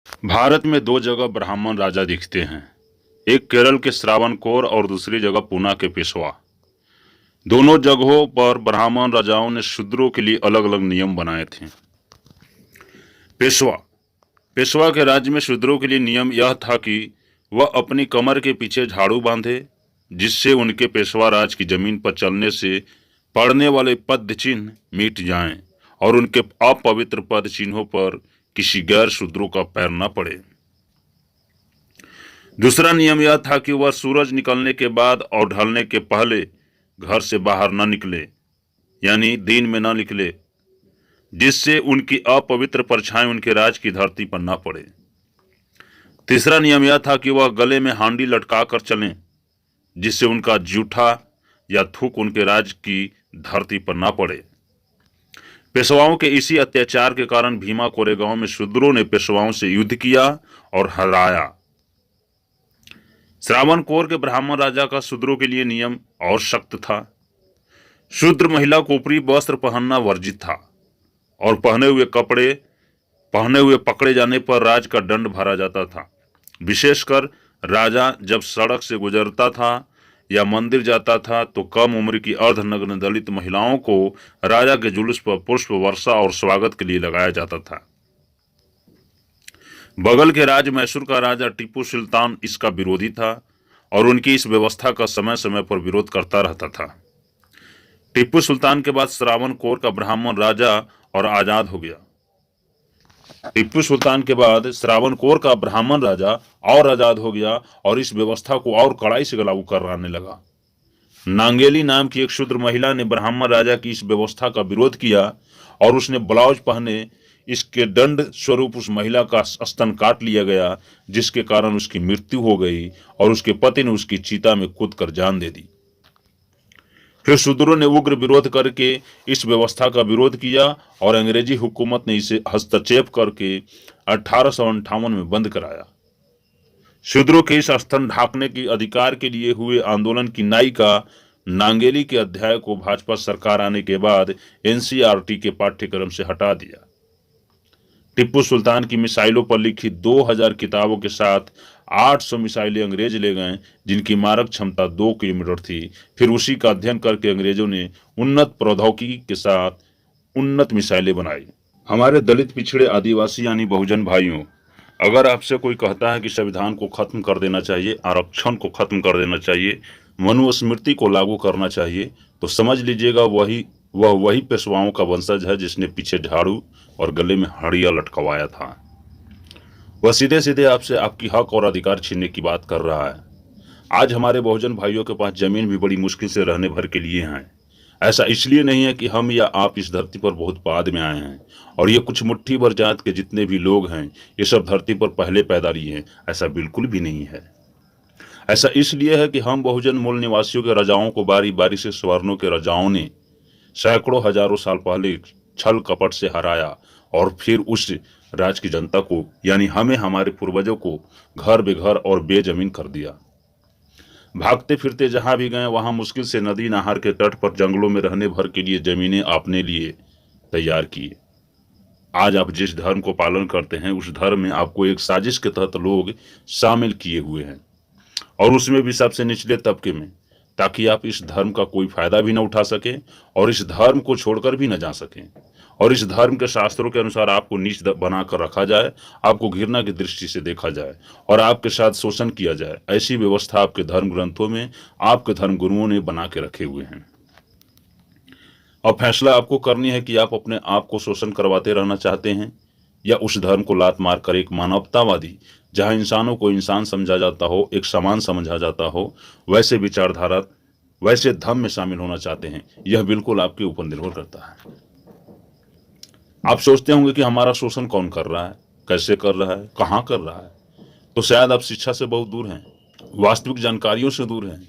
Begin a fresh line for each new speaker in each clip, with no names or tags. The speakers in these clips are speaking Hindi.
भारत में दो जगह ब्राह्मण राजा दिखते हैं। एक केरल के श्रावणकोर और दूसरी जगह पूना के पेशवा। दोनों जगहों पर ब्राह्मण राजाओं ने शूद्रों के लिए अलग अलग नियम बनाए थे। पेशवा पेशवा के राज्य में शूद्रों के लिए नियम यह था कि वह अपनी कमर के पीछे झाड़ू बांधे, जिससे उनके पेशवा राज की जमीन पर चलने से पड़ने वाले पद चिन्ह मिट जाएं और उनके अपवित्र पद चिन्हों पर किसी गैर शूद्रों का पैर न पड़े। दूसरा नियम यह था कि वह सूरज निकलने के बाद और ढलने के पहले घर से बाहर न निकले, यानी दिन में न निकले, जिससे उनकी अपवित्र परछाई उनके राज की धरती पर न पड़े। तीसरा नियम यह था कि वह गले में हांडी लटका कर चलें, जिससे उनका जूठा या थूक उनके राज की धरती पर न पड़े। पेशवाओं के इसी अत्याचार के कारण भीमा कोरेगांव में शूद्रों ने पेशवाओं से युद्ध किया और हराया। श्रावणकोर के ब्राह्मण राजा का शूद्रों के लिए नियम और सख्त था। शूद्र महिला को ऊपरी वस्त्र पहनना वर्जित था और पहने हुए पकड़े जाने पर राज का दंड भरा जाता था। विशेषकर राजा जब सड़क से गुजरता था या मंदिर जाता था तो कम उम्र की अर्धनग्न दलित महिलाओं को राजा के जुलूस पर पुष्प वर्षा और स्वागत के लिए लगाया जाता था। बगल के राज्य मैसूर का राजा टीपू सुल्तान इसका विरोधी था और उनकी इस व्यवस्था का समय समय पर विरोध करता रहता था। टीपू सुल्तान के बाद श्रावणकोर का ब्राह्मण राजा और आजाद हो गया। टीपू सुल्तान के बाद श्रावणकोर का ब्राह्मण राजा और आजाद हो गया और इस व्यवस्था को और कड़ाई से लागू कराने लगा। नांगेली नाम की एक शूद्र महिला ने ब्राह्मण राजा की इस व्यवस्था का विरोध किया और उसने ब्लाउज पहने इसके दंड स्वरूप उस महिला का स्तन काट लिया गया, जिसके कारण उसकी मृत्यु हो गई और उसके पति ने उसकी चिता में कूदकर जान दे दी। फिर शूद्रों ने उग्र विरोध करके इस व्यवस्था का विरोध किया और अंग्रेजी हुकूमत ने इसे हस्तक्षेप करके 1858 में बंद कराया। शूद्रों के इस स्तन ढांकने के अधिकार के लिए हुए आंदोलन की नायिका नांगेली के अध्याय को भाजपा सरकार आने के बाद एनसीईआरटी के पाठ्यक्रम से हटा दिया। टीपू सुल्तान की मिसाइलों पर लिखी 2000 किताबों के साथ 800 मिसाइलें अंग्रेज ले गए, जिनकी मारक क्षमता 2 किलोमीटर थी। फिर उसी का अध्ययन करके अंग्रेजों ने उन्नत प्रौद्योगिकी के साथ उन्नत मिसाइलें बनाई। हमारे दलित पिछड़े आदिवासी यानी बहुजन भाइयों, अगर आपसे कोई कहता है कि संविधान को खत्म कर देना चाहिए, आरक्षण को खत्म कर देना चाहिए, मनुस्मृति को लागू करना चाहिए, तो समझ लीजिएगा वही पेशवाओं का वंशज है जिसने पीछे झाड़ू और गले में हड़िया लटकवाया था। वह सीधे सीधे आपसे आपकी हक और अधिकार छीनने की बात कर रहा है। आज हमारे बहुजन भाइयों के पास जमीन भी बड़ी मुश्किल से रहने भर के लिए हैं। ऐसा इसलिए नहीं है कि हम या आप इस धरती पर बहुत बाद में आए हैं और ये कुछ मुट्ठी भर जात के जितने भी लोग हैं ये सब धरती पर पहले पैदा लिए हैं। ऐसा बिल्कुल भी नहीं है। ऐसा इसलिए है कि हम बहुजन मूल निवासियों के राजाओं को बारी बारी से स्वर्णों के राजाओं ने सैकड़ों हजारों साल पहले छल कपट से हराया और फिर उस राज की जनता को यानी हमें, हमारे पूर्वजों को घर बेघर और बेजमीन कर दिया। भागते फिरते जहां भी गए वहां मुश्किल से नदी नहर के तट पर जंगलों में रहने भर के लिए जमीनें अपने लिए तैयार किए। आज आप जिस धर्म को पालन करते हैं उस धर्म में आपको एक साजिश के तहत लोग शामिल किए हुए हैं और उसमें भी सबसे निचले तबके में, ताकि आप इस धर्म का कोई फायदा भी न उठा सकें और इस धर्म को छोड़कर भी न जा सकें और इस धर्म के शास्त्रों के अनुसार आपको नीच बनाकर रखा जाए, आपको घृणा की दृष्टि से देखा जाए और आपके साथ शोषण किया जाए। ऐसी व्यवस्था आपके धर्म ग्रंथों में आपके धर्म गुरुओं ने बना के रखे हुए हैं। अब फैसला आपको करनी है कि आप अपने आप को शोषण करवाते रहना चाहते हैं या उस धर्म को लात मार कर एक मानवतावादी, जहां इंसानों को इंसान समझा जाता हो, एक समान समझा जाता हो, वैसे विचारधारा, वैसे धर्म में शामिल होना चाहते हैं। यह बिल्कुल आपके ऊपर निर्भर करता है। आप सोचते होंगे कि हमारा शोषण कौन कर रहा है, कैसे कर रहा है, कहाँ कर रहा है, तो शायद आप शिक्षा से बहुत दूर हैं, वास्तविक जानकारियों से दूर हैं,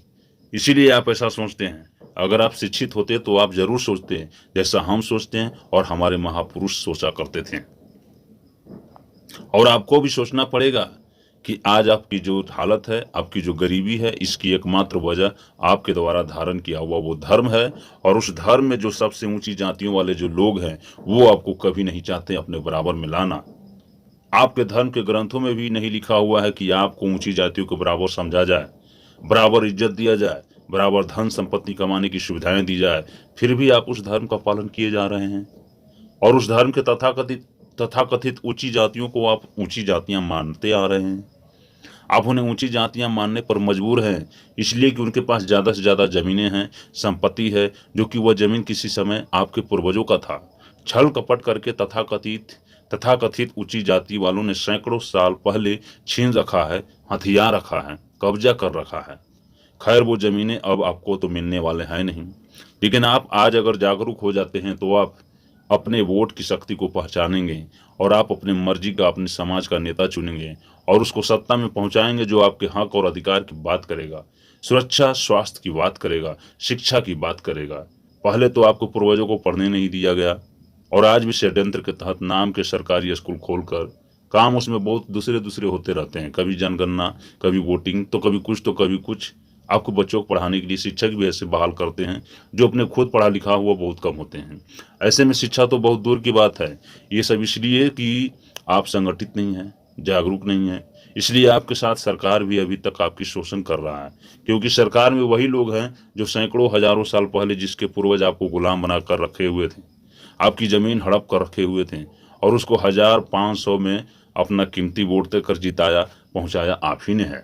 इसीलिए आप ऐसा सोचते हैं। अगर आप शिक्षित होते तो आप जरूर सोचते हैं जैसा हम सोचते हैं और हमारे महापुरुष सोचा करते थे। और आपको भी सोचना पड़ेगा कि आज आपकी जो हालत है, आपकी जो गरीबी है, इसकी एकमात्र वजह आपके द्वारा धारण किया हुआ वो धर्म है और उस धर्म में जो सबसे ऊंची जातियों वाले जो लोग हैं वो आपको कभी नहीं चाहते अपने बराबर में लाना। आपके धर्म के ग्रंथों में भी नहीं लिखा हुआ है कि आपको ऊंची जातियों को बराबर समझा जाए, बराबर इज्जत दिया जाए, बराबर धन संपत्ति कमाने की सुविधाएं दी जाए। फिर भी आप उस धर्म का पालन किए जा रहे हैं और उस धर्म के तथाकथित ऊंची जातियों को आप ऊंची जातियां मानते आ रहे हैं। आप उन्हें ऊंची जातियां मानने पर मजबूर हैं, इसलिए कि उनके पास ज़्यादा से ज़्यादा ज़मीनें हैं, संपत्ति है, जो कि वह ज़मीन किसी समय आपके पूर्वजों का था। छल कपट करके तथाकथित ऊंची जाति वालों ने सैकड़ों साल पहले छीन रखा है, हथियार रखा है, कब्जा कर रखा है। खैर, वो ज़मीनें अब आपको तो मिलने वाले हैं नहीं, लेकिन आप आज अगर जागरूक हो जाते हैं तो आप अपने वोट की शक्ति को पहचानेंगे और आप अपने मर्जी का, अपने समाज का नेता चुनेंगे और उसको सत्ता में पहुंचाएंगे जो आपके हक और अधिकार की बात करेगा, सुरक्षा स्वास्थ्य की बात करेगा, शिक्षा की बात करेगा। पहले तो आपको पूर्वजों को पढ़ने नहीं दिया गया और आज भी षड्यंत्र के तहत नाम के सरकारी स्कूल खोलकर काम उसमें बहुत दूसरे होते रहते हैं। कभी जनगणना, कभी वोटिंग, तो कभी कुछ तो कभी कुछ। आपको बच्चों को पढ़ाने के लिए शिक्षक भी ऐसे बहाल करते हैं जो अपने खुद पढ़ा लिखा हुआ बहुत कम होते हैं। ऐसे में शिक्षा तो बहुत दूर की बात है। ये सब इसलिए कि आप संगठित नहीं हैं, जागरूक नहीं हैं, इसलिए आपके साथ सरकार भी अभी तक आपकी शोषण कर रहा है, क्योंकि सरकार में वही लोग हैं जो सैकड़ों हजारों साल पहले जिसके पूर्वज आपको गुलाम बना कर रखे हुए थे, आपकी ज़मीन हड़प कर रखे हुए थे और उसको 1500 में अपना कीमती वोट देकर जिताया पहुंचाया आप ही ने है।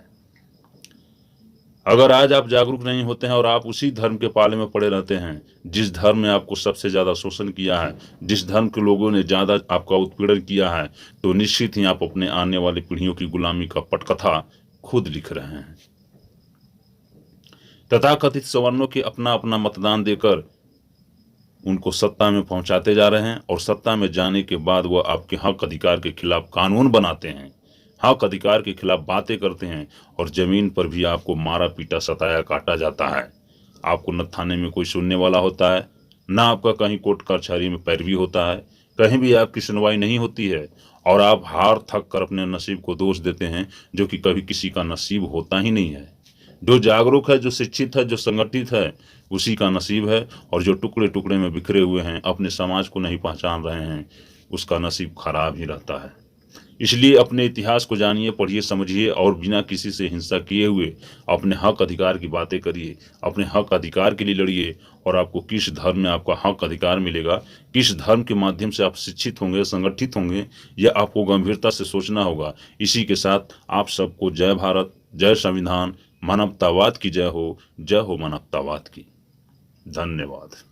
अगर आज आप जागरूक नहीं होते हैं और आप उसी धर्म के पाले में पड़े रहते हैं जिस धर्म ने आपको सबसे ज़्यादा शोषण किया है, जिस धर्म के लोगों ने ज़्यादा आपका उत्पीड़न किया है, तो निश्चित ही आप अपने आने वाली पीढ़ियों की गुलामी का पटकथा खुद लिख रहे हैं। तथाकथित सवर्णों के अपना अपना मतदान देकर उनको सत्ता में पहुंचाते जा रहे हैं और सत्ता में जाने के बाद वह आपके हक अधिकार के खिलाफ कानून बनाते हैं, हक अधिकार के खिलाफ बातें करते हैं और जमीन पर भी आपको मारा पीटा सताया काटा जाता है। आपको न थाने में कोई सुनने वाला होता है, न आपका कहीं कोर्ट कचहरी में पैरवी होता है, कहीं भी आपकी सुनवाई नहीं होती है और आप हार थक कर अपने नसीब को दोष देते हैं, जो कि कभी किसी का नसीब होता ही नहीं है। जो जागरूक है, जो शिक्षित है, जो संगठित है, उसी का नसीब है और जो टुकड़े टुकड़े में बिखरे हुए हैं, अपने समाज को नहीं पहचान रहे हैं, उसका नसीब खराब ही रहता है। इसलिए अपने इतिहास को जानिए, पढ़िए, समझिए और बिना किसी से हिंसा किए हुए अपने हक अधिकार की बातें करिए, अपने हक अधिकार के लिए लड़िए और आपको किस धर्म में आपका हक अधिकार मिलेगा, किस धर्म के माध्यम से आप शिक्षित होंगे, संगठित होंगे, यह आपको गंभीरता से सोचना होगा। इसी के साथ आप सबको जय भारत, जय संविधान, मानवतावाद की जय हो मानवतावाद की। धन्यवाद।